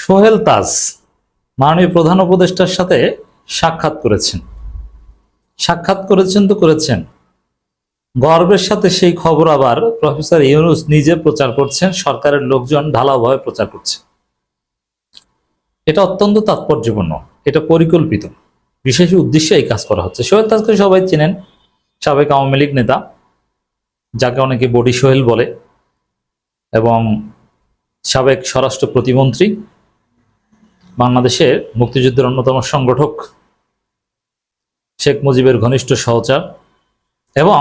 সোহেল তাজ মাননীয় প্রধান উপদেষ্টার সাথে সাক্ষাৎ করেছেন তো করেছেন। গর্বের সাথে সেই খবর আবার প্রফেসর ইউনূস নিজে প্রচার করছেন, সরকারের লোকজন ঢালাওভাবে প্রচার করছে। এটা অত্যন্ত তাৎপর্যপূর্ণ, এটা পরিকল্পিত, বিশেষ উদ্দেশ্যে এই কাজ করা হচ্ছে। সোহেল তাজকে সবাই চেনেন, সাবেক আওয়ামী লীগ নেতা, যাকে অনেকে বডি সোহেল বলে, এবং সাবেক স্বরাষ্ট্র প্রতিমন্ত্রী, বাংলাদেশের মুক্তিযুদ্ধের অন্যতম সংগঠক, শেখ মুজিবের ঘনিষ্ঠ সহচর। এবং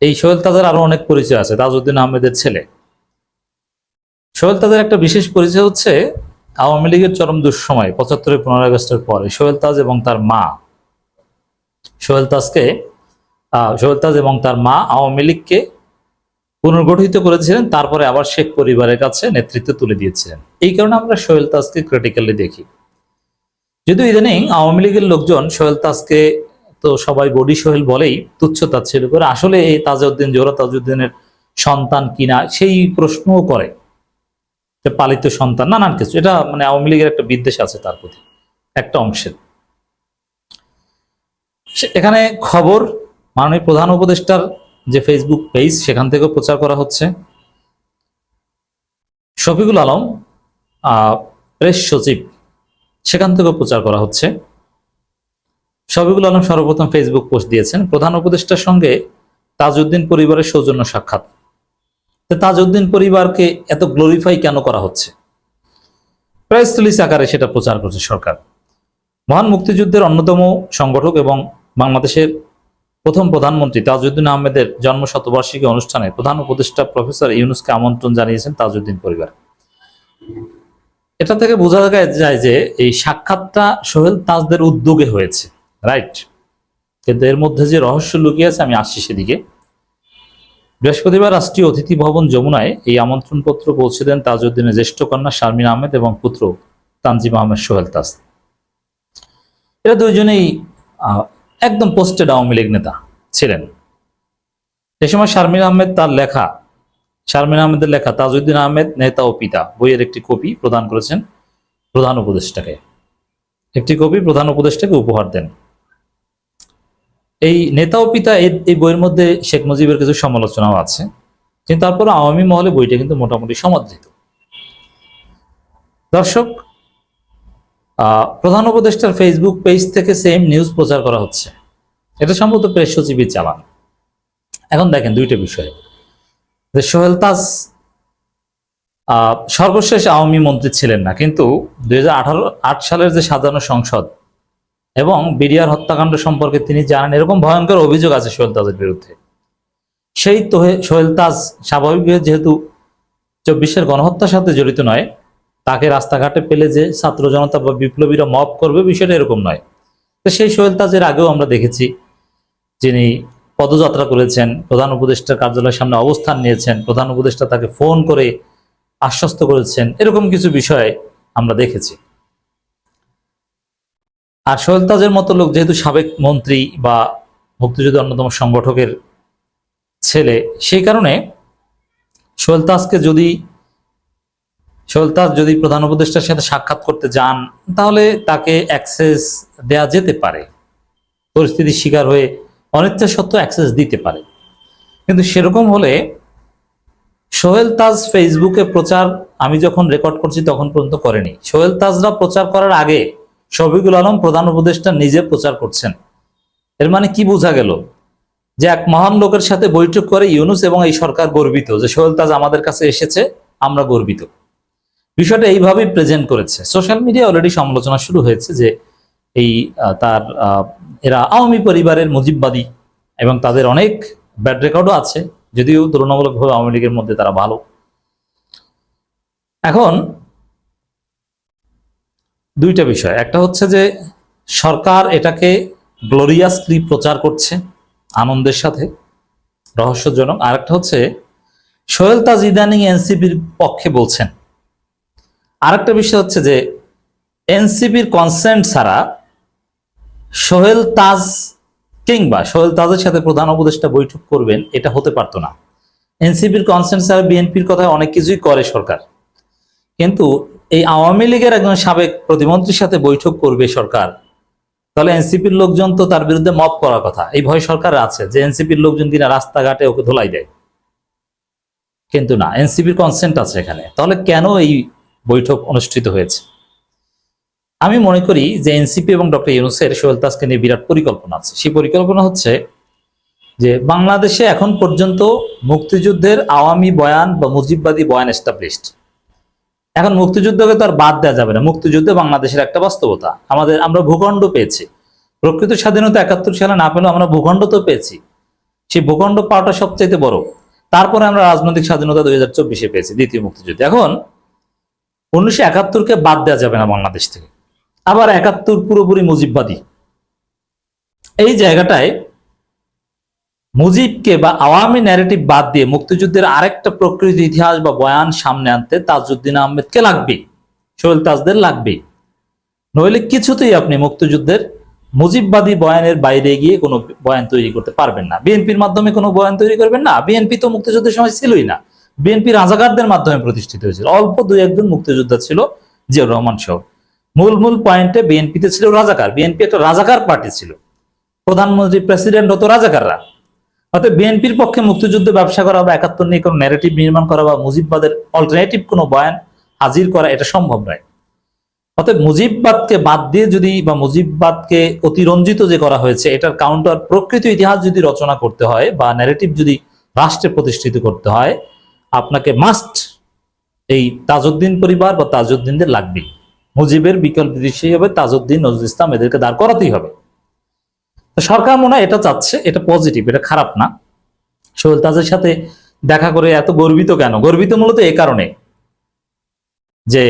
এই সোহেল তাজের আরো অনেক পরিচয় আছে, তাজউদ্দিন আহমেদের ছেলে। সোহেল তাজের একটা বিশেষ পরিচয় হচ্ছে আওয়ামী লীগের চরম দুঃসময় ৭৫ 15 আগস্টের পরে সোহেল তাজ এবং তার মা সোহেল তাজ এবং তার মা আওয়ামী লীগকে পুনর্গঠিত করেছিলেন, তারপরে আবার শেখ পরিবারের কাছে নেতৃত্ব তুলে দিয়েছিলেন। এই কারণে আমরা সোহেল তাজকে ক্রিটিক্যালি দেখি। যদিও ইদানিং আওয়ামী লীগের লোকজন সোহেল তাজকে তো সবাই বডি সোহেল বলেই তুচ্ছ তাচ্ছিল্য করে, আসলে এই জোহরা তাজউদ্দিনের সন্তান কিনা সেই প্রশ্নও করে, পালিত সন্তান, নানান কিছু। এটা মানে আওয়ামী লীগের একটা বিদ্বেষ আছে তার প্রতি, একটা অংশের। এখানে খবর মাননীয় প্রধান উপদেষ্টার যে ফেসবুক পেজ, সেখান থেকেও প্রচার করা হচ্ছে। শফিকুল আলম প্রেস সচিব, সেখান থেকেও প্রচার করা হচ্ছে। শফিকুল আলম সর্বপ্রথম ফেসবুক পোস্ট দিয়েছেন, প্রধান উপদেষ্টার সঙ্গে তাজউদ্দিন পরিবারের সৌজন্য সাক্ষাৎ। তাজউদ্দিন পরিবারকে এত গ্লোরিফাই কেন করা হচ্ছে? প্রেস রিলিজ আকারে সেটা প্রচার করছে সরকার। মহান মুক্তিযুদ্ধের অন্যতম সংগঠক এবং বাংলাদেশের প্রথম প্রধানমন্ত্রী তাজউদ্দিন আহমেদের জন্ম শতবার্ষিকী অনুষ্ঠানে প্রধান উপদেষ্টা প্রফেসর ইউনূসকে আমন্ত্রণ জানিয়েছেন তাজউদ্দিন পরিবার। এটা থেকে বোঝা যায় যে এই সাক্ষাৎটা সোহেল তাজদের উদ্যোগে হয়েছে, রাইট? কিন্তু এর মধ্যে যে রহস্য লুকিয়ে আছে, আমি আসছি সেদিকে। বৃহস্পতিবার রাষ্ট্রীয় অতিথি ভবন যমুনায় এই আমন্ত্রণপত্র পৌঁছে দেন তাজউদ্দিনের জ্যেষ্ঠ কন্যা শারমিন আহমেদ এবং পুত্র তানজিম আহমেদ সোহেল তাজ। এরা দুইজনেই একদম পোস্টেড আওয়ামী লীগ নেতা ছিলেন। এ সময় শারমিন আহমেদের লেখা তাজউদ্দিন আহমেদ নেতা ও পিতা বইয়ের একটি কপি প্রদান করেছেন প্রধান উপদেষ্টাকে। উপহার দেন। এই নেতা ও পিতা, এই বইয়ের মধ্যে শেখ মুজিবের কিছু সমালোচনাও আছে, কিন্তু তারপর আওয়ামী মহলে বইটা কিন্তু মোটামুটি সমাদৃত। দর্শক, প্রধান উপদেষ্টার ফেসবুক পেজ থেকে সেম নিউজ প্রচার করা হচ্ছে। এটা সম্ভবত প্রেস সচিবের চালান। এখন দেখেন দুইটা বিষয়, যে সোহেল তাজ সর্বশেষ আওয়ামী মন্ত্রী ছিলেন না, কিন্তু 2008 সালের যে সাজানো সংসদ এবং বিডিআর হত্যাকাণ্ড সম্পর্কে তিনি জানেন, এরকম ভয়ঙ্কর অভিযোগ আছে সোহেল তাজের বিরুদ্ধে। সেই সোহেল তাজ স্বাভাবিকভাবে যেহেতু 24-এর গণহত্যার সাথে জড়িত নয়, তাকে রাস্তাঘাটে পেলে যে ছাত্র জনতা বা বিপ্লবীরা মব করবে, বিষয়টা এরকম নয়। তো সেই সোহেল তাজের আগেও আমরা দেখেছি, যিনি পদযাত্রা করেছেন, প্রধান উপদেষ্টার কার্যালয়ের সামনে অবস্থান নিয়েছেন, প্রধান উপদেষ্টা তাকে ফোন করে আশ্বস্ত করেছেন, এরকম কিছু বিষয় আমরা দেখেছি। আর সোহেল তাজের মতো লোক যেহেতু সাবেক মন্ত্রী বা মুক্তিযুদ্ধের অন্যতম সংগঠকের ছেলে, সেই কারণে সোহেল তাজ যদি প্রধান উপদেষ্টার সাথে সাক্ষাৎ করতে যান, তাহলে তাকে অ্যাক্সেস দেয়া যেতে পারে, পরিস্থিতির শিকার হয়ে অনিচ্ছা সত্ত্বেও অ্যাক্সেস দিতে পারে। কিন্তু সেরকম হলে সোহেল তাজ ফেসবুকে প্রচার, আমি যখন রেকর্ড করছি তখন পর্যন্ত করেনি। সোহেল তাজরা প্রচার করার আগে শফিকুল আলম প্রধান উপদেষ্টা নিজে প্রচার করছেন। এর মানে কি বোঝা গেল? যে এক মহান লোকের সাথে বৈঠক করে ইউনূস এবং এই সরকার গর্বিত যে সোহেল তাজ আমাদের কাছে এসেছে, আমরা গর্বিত। বিষয়টা এইভাবেই প্রেজেন্ট করেছে। সোশ্যাল মিডিয়া অলরেডি সমালোচনা শুরু হয়েছে যে এরা আওয়ামী পরিবারের মুজিববাদী এবং তাদের অনেক ব্যাড রেকর্ডও আছে, যদিও তুলনামূলকভাবে আওয়ামী লীগের মধ্যে তারা ভালো। এখন দুইটা বিষয়, একটা হচ্ছে যে সরকার এটাকে গ্লোরিয়াসলি প্রচার করছে আনন্দের সাথে, রহস্যজনক। আর একটা হচ্ছে সোহেল তাজ ইদানিং এনসিপির পক্ষে বলছেন। আরেকটা বিষয় হচ্ছে যে এনসিপির কনসেন্ট ছাড়া সোহেল তাজ কিংবা সোহেল তাজের সাথে প্রধান উপদেষ্টা বৈঠক করবেন, এটা হতে পারতো না। এনসিপির কনসেন্ট ছাড়া বিএনপির কথায় অনেক কিছুই করে সরকার, কিন্তু এই আওয়ামী লীগের একজন সাবেক প্রতিমন্ত্রীর সাথে বৈঠক করবে সরকার, তাহলে এনসিপির লোকজন তো তার বিরুদ্ধে মব করার কথা। এই ভয় সরকারের আছে যে এনসিপির লোকজন কিনা রাস্তাঘাটে ওকে ধোলাই দেয়, কিন্তু না, এনসিপির কনসেন্ট আছে এখানে। তাহলে কেন এই বৈঠক অনুষ্ঠিত হয়েছে? আমি মনে করি যে এনসিপি এবং ডক্টর ইউনূসের সোহেল তাজকে নিয়ে বিরাট পরিকল্পনা আছে। সেই পরিকল্পনা হচ্ছে যে বাংলাদেশে এখন পর্যন্ত মুক্তিযুদ্ধের আওয়ামী বয়ান বা মুজিববাদী বয়ান এস্টাবলিশড। এখন মুক্তিযুদ্ধকে তো আর বাদ দেওয়া যাবে না। মুক্তিযুদ্ধে বাংলাদেশের একটা বাস্তবতা, আমরা ভূখণ্ড পেয়েছি। প্রকৃত স্বাধীনতা ৭১ সালে না পেলেও আমরা ভূখণ্ড তো পেয়েছি। সেই ভূখণ্ড পাওয়াটা সবচাইতে বড়। তারপরে আমরা রাজনৈতিক স্বাধীনতা ২০২৪ পেয়েছি, দ্বিতীয় মুক্তিযুদ্ধ। এখন ১৯৭১-কে বাদ দেওয়া যাবে না বাংলাদেশ থেকে। আবার ৭১ পুরোপুরি মুজিববাদী, এই জায়গাটায় মুজিবকে বা আওয়ামী ন্যারেটিভ বাদ দিয়ে মুক্তিযুদ্ধের আরেকটা প্রকৃত ইতিহাস বা বয়ান সামনে আনতে তাজউদ্দিন আহমেদকে লাগবে, সোহেল তাজদের লাগবে। নইলে কিছুতেই আপনি মুক্তিযুদ্ধের মুজিববাদী বয়ানের বাইরে গিয়ে কোনো বয়ান তৈরি করতে পারবেন না। বিএনপির মাধ্যমে কোনো বয়ান তৈরি করবেন না। বিএনপি তো মুক্তিযুদ্ধের সময় ছিলই না। বিএনপি রাজাকারদের মাধ্যমে প্রতিষ্ঠিত হয়েছিল। অল্প ২-১ জন মুক্তিযোদ্ধা ছিল, জিয়াউর রহমান সহ। মূল পয়েন্টে বিএনপিতে ছিল রাজাকার। বিএনপি একটা রাজাকার পার্টি ছিল, প্রধানমন্ত্রী প্রেসিডেন্ট হতো রাজাকাররা। অর্থাৎ বিএনপির পক্ষে মুক্তিযুদ্ধ ব্যবসা করা বা ৭১ নিয়ে কোনো ন্যারেটিভ নির্মাণ করা বা মুজিববাদের অল্টারনেটিভ কোনো বয়ান হাজির করা এটা সম্ভব নয়। অর্থাৎ মুজিববাদকে বাদ দিয়ে যদি বা মুজিববাদকে অতিরঞ্জিত যে করা হয়েছে এটার কাউন্টার প্রকৃত ইতিহাস যদি রচনা করতে হয় বা ন্যারেটিভ যদি রাষ্ট্রে প্রতিষ্ঠিত করতে হয়, আপনাকে মাস্ট এই তাজউদ্দিন পরিবার বা তাজউদ্দিনদের লাগবে। মুজিবের বিকল্প হিসেবে তাজউদ্দিন, নজরুল ইসলাম এদেরকে দাঁড় করাতেই হবে। সরকার মনে হয় এটা চাচ্ছে, এটা পজিটিভ, এটা খারাপ না। সোহেল তাজের সাথে দেখা করে এত গর্বিত কেন? গর্বিত মূলত এ কারণে যে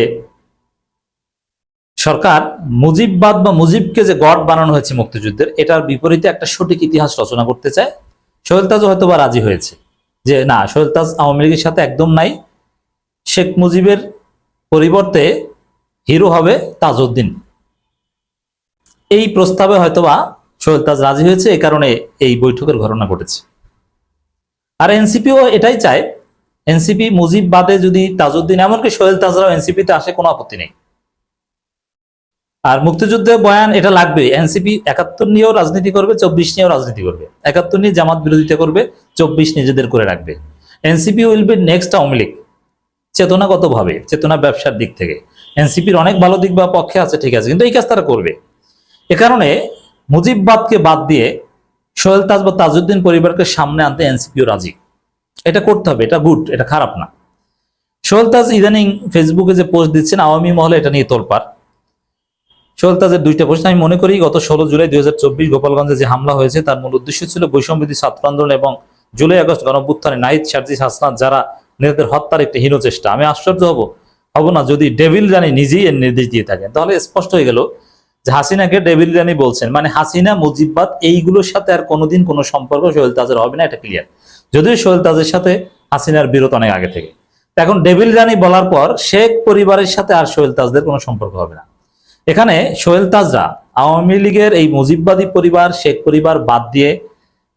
সরকার মুজিববাদ বা মুজিবকে যে গড বানানো হয়েছে মুক্তিযুদ্ধের, এটার বিপরীতে একটা সঠিক ইতিহাস রচনা করতে চায়। সোহেল তাজ হয়তো বা রাজি হয়েছে যে না, সোহেল তাজ আওয়ামী লীগের সাথে একদম নাই, শেখ মুজিবের পরিবর্তে হিরো হবে তাজউদ্দিন। এই প্রস্তাবে হয়তোবা সোহেল তাজ রাজি হয়েছে, এই কারণে এই বৈঠকের ঘটনা ঘটেছে। আর এনসিপিও এটাই চায়। এনসিপি মুজিব বাদে যদি তাজউদ্দিন, এমনকি সোহেল তাজরাও এনসিপিতে আসে, কোনো আপত্তি নেই। আর মুক্তিযুদ্ধে বয়ান এটা লাগবে। এনসিপি ৭১ নিয়েও রাজনীতি করবে, ২৪ নিয়েও রাজনীতি করবে। ৭১ নিয়ে জামাত বিরোধিতা করবে, ২৪ নিজেদের করে রাখবে। NCP will be next Awami League, চেতনাগত ভাবে, চেতনা ব্যবসার দিক থেকে এনসিপির অনেক ভালো দিক বা পক্ষে আছে, ঠিক আছে, কিন্তু এই কাজ তারা করবে। এ কারণে মুজিববাদকে বাদ দিয়ে সোহেল তাজ বা তাজউদ্দিন পরিবারকে সামনে আনতে এনসিপিও রাজি। এটা করতে হবে, এটা গুড, এটা খারাপ না। সোহেল তাজ ইদানিং ফেসবুকে যে পোস্ট দিচ্ছেন, আওয়ামী মহলে এটা নিয়ে তোলপাড়। সোহেল তাজের ২টা পোস্ট। আমি মনে করি গত ১৬ জুলাই ২০২৪ গোপালগঞ্জে যে হামলা হয়েছে তার মূল উদ্দেশ্য ছিল বৈষম্যবিরোধী ছাত্র আন্দোলন এবং জুলাই আগস্ট গণঅভ্যুত্থানে নাহিদ, সার্জিস, হাসনাত যারা নেতাদের হত্যার একটি হীন চেষ্টা। আমি আশ্চর্য হব না যদি ডেভিল রানী নিজেই এর নির্দেশ দিয়ে থাকেন। তাহলে স্পষ্ট হয়ে গেল যে হাসিনাকে ডেভিল রানী বলছেন, মানে হাসিনা, মুজিববাদ এইগুলোর সাথে আর কোনোদিন কোনো সম্পর্ক সোহেল তাজের হবে না, এটা ক্লিয়ার। যদিও সোহেল তাজের সাথে হাসিনার বিরোধ অনেক আগে থেকে। এখন ডেভিল রানী বলার পর শেখ পরিবারের সাথে আর সোহেল তাজদের কোনো সম্পর্ক হবে না। এখানে সোহেল তাজরা আওয়ামী লীগের এই মুজিববাদী পরিবার, শেখ পরিবার বাদ দিয়ে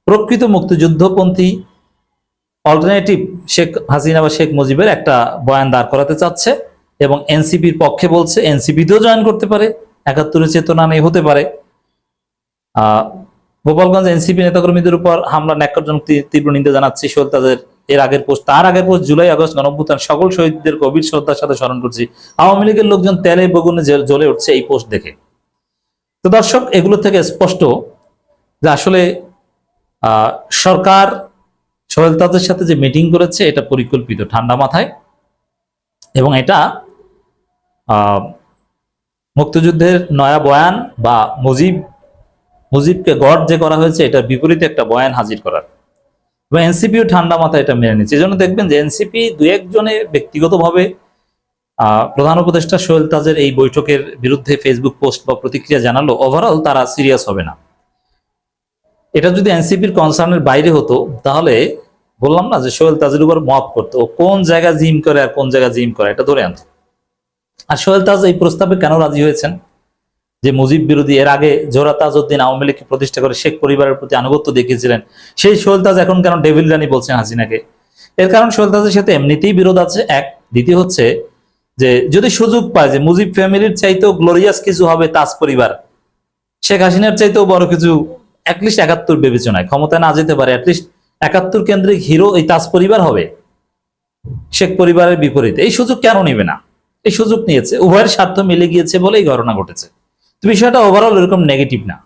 প্রকৃত মুক্তিযুদ্ধপন্থী অল্টারনেটিভ শেখ হাসিনা বা শেখ মুজিবের একটা বয়ান দাঁড় করাতে চাচ্ছে এবং এনসিপির পক্ষে বলছে। এনসিপিতেও জয়েন করতে পারে, ৭১-এর চেতনা নেই, হতে পারে। গোপালগঞ্জ এনসিপি নেতাকর্মীদের উপর হামলা ন্যাক্কারজনক তীব্র নিন্দা জানাচ্ছি। সোহেল তাজের এর আগের পোস্ট, তার আগের পোস্ট, জুলাই আগস্ট গণঅভ্যুত্থান সকল শহীদদের গভীর শ্রদ্ধার সাথে স্মরণ করছি। আওয়ামী লীগের লোকজন তেলে বেগুনে জ্বলে উঠছে এই পোস্ট দেখে। তো দর্শক, এগুলো থেকে স্পষ্ট যে আসলে সরকার সোহেল তাজের সাথে যে মিটিং করেছে এটা পরিকল্পিত, ঠান্ডা মাথায়, এবং এটা মুক্তিযুদ্ধের নয়া বয়ান বা মুজিবকে গড যে করা হয়েছে এটার বিপরীতে একটা বয়ান হাজির করার। এবং এনসিপিও ঠান্ডা মাথায় এটা মেনে নিচ্ছে। এই জন্য দেখবেন যে এনসিপি ২-১ জনে ব্যক্তিগতভাবে প্রধান উপদেষ্টা সোহেল তাজের এই বৈঠকের বিরুদ্ধে ফেসবুক পোস্ট বা প্রতিক্রিয়া জানালো, ওভারঅল তারা সিরিয়াস হবে না। এটা যদি এনসিপির কনসার্নের বাইরে হতো তাহলে বললাম না যে সোহেল তাজের উপর মপ করতো, ও কোন জায়গা জিম করে আর কোন জায়গা জিম করে এটা ধরে আনতো। আর সোহেল তাজ এই প্রস্তাবে কেন রাজি হয়েছেন যে মুজিব বিরোধী, এর আগে জোহরা তাজউদ্দিন আওয়ামী লীগকে প্রতিষ্ঠা করে শেখ পরিবারের প্রতি আনুগত্য দেখিয়েছিলেন, সেই সোহেল তাজ এখন কেন ডেভিল রানী বলছেন হাসিনাকে? এর কারণ সোহেল তাজের সাথে এমনিতেই বিরোধ আছে, এক। দ্বিতীয় হচ্ছে যে যদি সুযোগ পায় যে মুজিব ফ্যামিলির চাইতেও গ্লোরিয়াস কিছু হবে তাজ পরিবার, শেখ হাসিনার চাইতেও বড় কিছু অ্যাটলিস্ট 71 বিবেচনায় ক্ষমতায় না যেতে পারে, অ্যাটলিস্ট 71 কেন্দ্রিক হিরো এই তাজ পরিবার হবে শেখ পরিবারের বিপরীতে, এই সুযোগ কেন নিবে না? এই সুযোগ নিয়েছে, উভয়ের স্বার্থ মিলে গিয়েছে বলে এই ঘটনা ঘটেছে। তো বিষয়টা ওভারঅল এরকম নেগেটিভ না।